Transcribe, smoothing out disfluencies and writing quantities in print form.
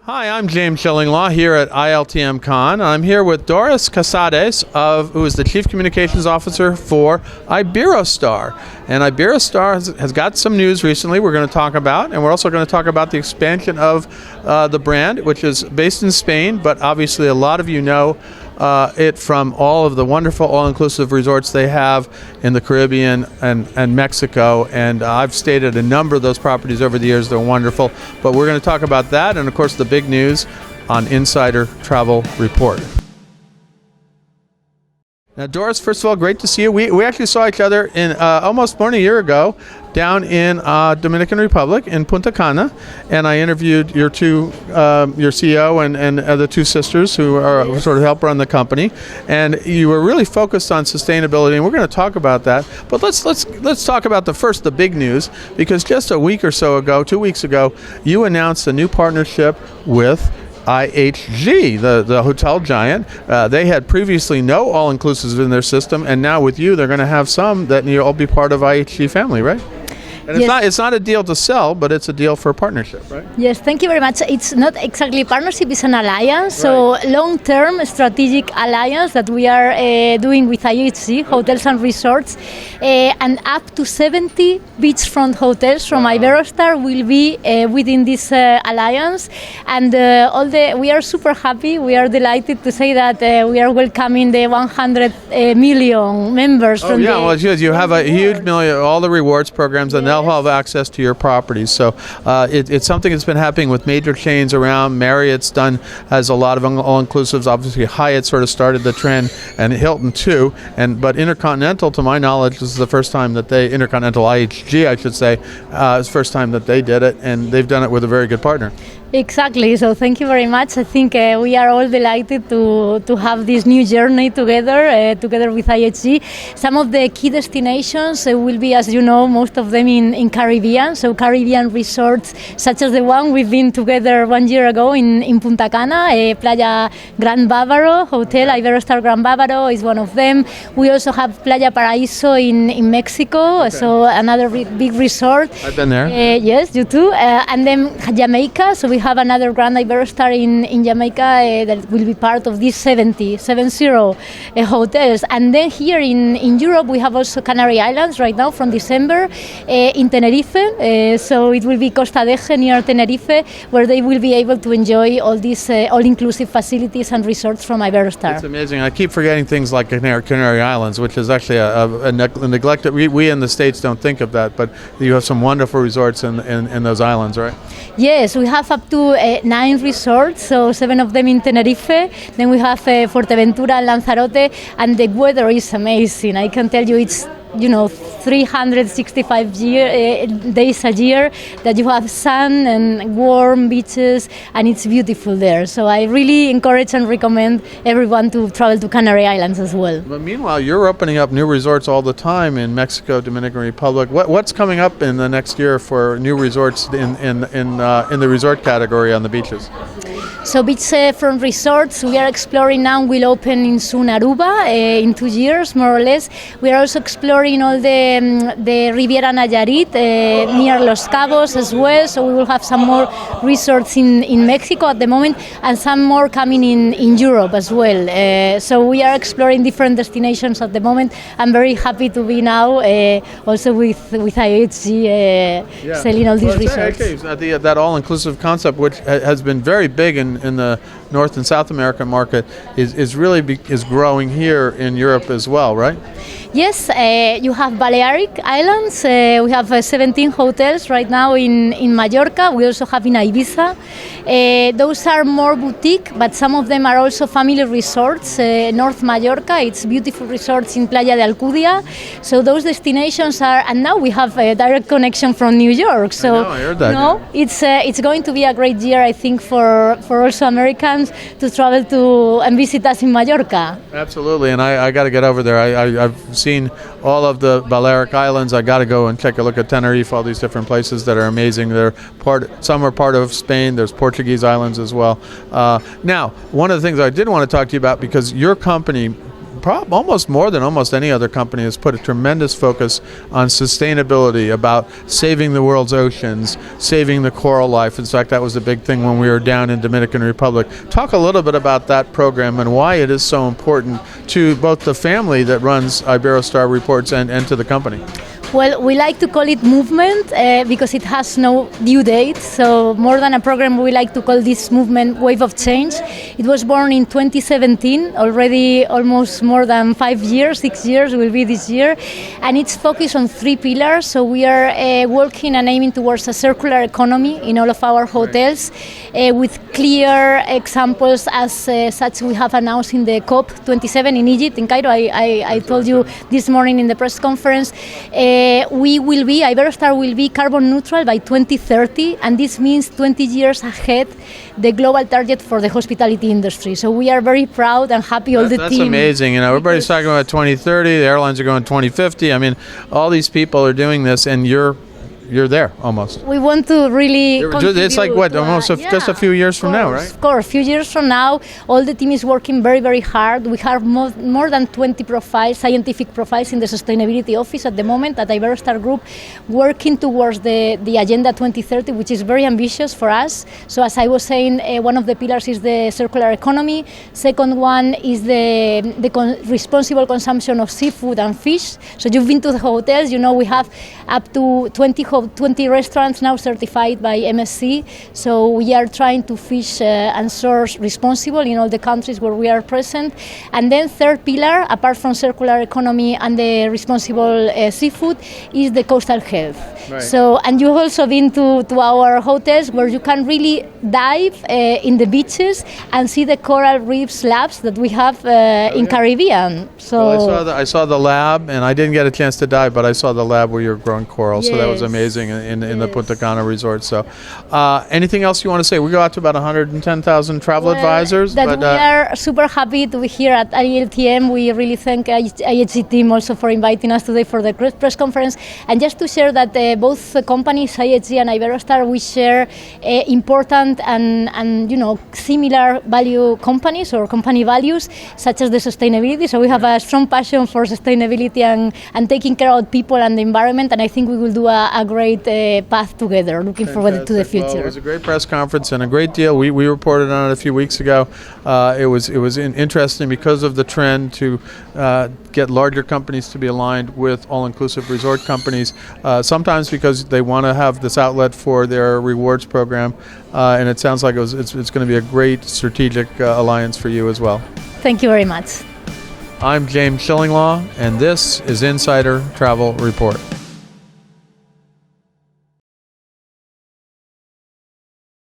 Hi, I'm James Schillinglaw here at ILTM Con. I'm here with Doris Casades, who is the Chief Communications Officer for Iberostar. And Iberostar has got some news recently we're going to talk about, and we're also going to talk about the expansion of the brand, which is based in Spain, but obviously a lot of you know it from all of the wonderful all-inclusive resorts they have in the Caribbean and Mexico. And I've stayed at a number of those properties over the years. They're wonderful. But we're going to talk about that and, of course, the big news on Insider Travel Report. Now, Doris, first of all, great to see you. We actually saw each other in almost more than a year ago down in Dominican Republic in Punta Cana, and I interviewed your CEO and the two sisters who are sort of help run the company, and you were really focused on sustainability, and we're going to talk about that. But let's talk about the big news, because just a week or so ago, 2 weeks ago, you announced a new partnership with IHG, the hotel giant. They had previously no all-inclusives in their system, and now with you, they're going to have some that you'll all be part of IHG family, right? And yes. It's not a deal to sell, but it's a deal for a partnership, right? Yes, thank you very much. It's not exactly a partnership, it's an alliance. Right. So long-term strategic alliance that we are doing with IHG, hotels and resorts, and up to 70 beachfront hotels from Iberostar will be within this alliance. And we are super happy. We are delighted to say that we are welcoming the 100 million members from well, you have a huge million, all the rewards programs, and they'll have access to your properties. So it's something that's been happening with major chains around. Marriott's has a lot of all-inclusives. Obviously, Hyatt sort of started the trend, and Hilton too. But Intercontinental, to my knowledge, this is the first time that Intercontinental IHG, I should say, is the first time that they did it, and they've done it with a very good partner. Exactly. So thank you very much. I think we are all delighted to have this new journey together with IHG. Some of the key destinations will be, as you know, most of them in Caribbean. So Caribbean resorts, such as the one we've been together 1 year ago in Punta Cana, Playa Gran Bávaro Hotel, Iberostar Gran Bávaro is one of them. We also have Playa Paraíso in Mexico, so another big resort. I've been there. Yes, you too. And then Jamaica. So we have another Grand Iberostar in Jamaica that will be part of these 70 hotels. And then here in Europe, we have also Canary Islands right now from December in Tenerife. So it will be Costa Deje near Tenerife, where they will be able to enjoy all these all-inclusive facilities and resorts from Iberostar. It's amazing. I keep forgetting things like Canary Islands, which is actually a neglected. We in the States don't think of that, but you have some wonderful resorts in those islands, right? Yes, we have up to 9 resorts, so 7 of them in Tenerife. Then we have Fuerteventura and Lanzarote, and the weather is amazing. I can tell you it's 365 days a year that you have sun and warm beaches, and it's beautiful there. So I really encourage and recommend everyone to travel to Canary Islands as well. But meanwhile, you're opening up new resorts all the time in Mexico, Dominican Republic. What's coming up in the next year for new resorts in the resort category on the beaches? So beachfront resorts we are exploring now will open in soon Aruba in 2 years, more or less. We are also exploring all the Riviera Nayarit near Los Cabos as well. So we will have some more resorts in Mexico at the moment, and some more coming in Europe as well. So we are exploring different destinations at the moment. I'm very happy to be now also with IHG selling all these resorts. Actually, that all-inclusive concept, which has been very big in the North and South American market, is growing here in Europe as well, right? Yes, you have Balearic Islands. We have 17 hotels right now in Mallorca. We also have in Ibiza. Those are more boutique, but some of them are also family resorts. North Mallorca, it's beautiful resorts in Playa de Alcudia. So those destinations are, and now we have a direct connection from New York. So I heard that. It's going to be a great year, I think, for also Americans to travel to and visit us in Mallorca. Absolutely, and I got to get over there. I've seen all of the Balearic Islands. I got to go and take a look at Tenerife, all these different places that are amazing. Some are part of Spain. There's Portuguese islands as well. Now, one of the things I did want to talk to you about, because your company almost more than almost any other company, has put a tremendous focus on sustainability, about saving the world's oceans, saving the coral life. In fact, that was a big thing when we were down in Dominican Republic. Talk a little bit about that program and why it is so important to both the family that runs Iberostar Reports and to the company. Well, we like to call it movement because it has no due date. So more than a program, we like to call this movement Wave of Change. It was born in 2017, already almost more than 5 years, 6 years will be this year. And it's focused on 3 pillars. So we are working and aiming towards a circular economy in all of our hotels with clear examples as such we have announced in the COP27 in Egypt, in Cairo. I told you this morning in the press conference. Iberostar will be carbon neutral by 2030, and this means 20 years ahead the global target for the hospitality industry. So we are very proud and happy, all the team. That's amazing. Everybody's talking about 2030, the airlines are going 2050. I mean, all these people are doing this, and you're there almost. We want to really it's like what, almost just a few years from now, right? Of course, a few years from now, all the team is working very, very hard. We have more than 20 profiles, scientific profiles in the sustainability office at the moment at Iberostar Group, working towards the Agenda 2030, which is very ambitious for us. So as I was saying, one of the pillars is the circular economy. Second one is the responsible consumption of seafood and fish. So you've been to the hotels, you know we have up to 20 restaurants now certified by MSC. So we are trying to fish and source responsible in all the countries where we are present. And then third pillar, apart from circular economy and the responsible seafood, is the coastal health. Right. So, and you've also been to our hotels where you can really dive in the beaches and see the coral reef slabs that we have in Caribbean. So well, I saw the lab, and I didn't get a chance to dive, but I saw the lab where you're growing coral. Yes. So that was amazing in the Punta Cana resort. So anything else you want to say? We go out to about 110,000 travel advisors. We are super happy to be here at ILTM. We really thank IHG team also for inviting us today for the press conference. And just to share that both companies, IHG and Iberostar, we share important and similar value companies or company values, such as the sustainability. So we have a strong passion for sustainability and taking care of people and the environment. And I think we will do a great path together. Looking forward to the future. Well, it was a great press conference and a great deal. We reported on it a few weeks ago. It was interesting because of the trend to get larger companies to be aligned with all-inclusive resort companies. Sometimes because they want to have this outlet for their rewards program, and it sounds like it's going to be a great strategic alliance for you as well. Thank you very much. I'm James Schillinglaw, and this is Insider Travel Report.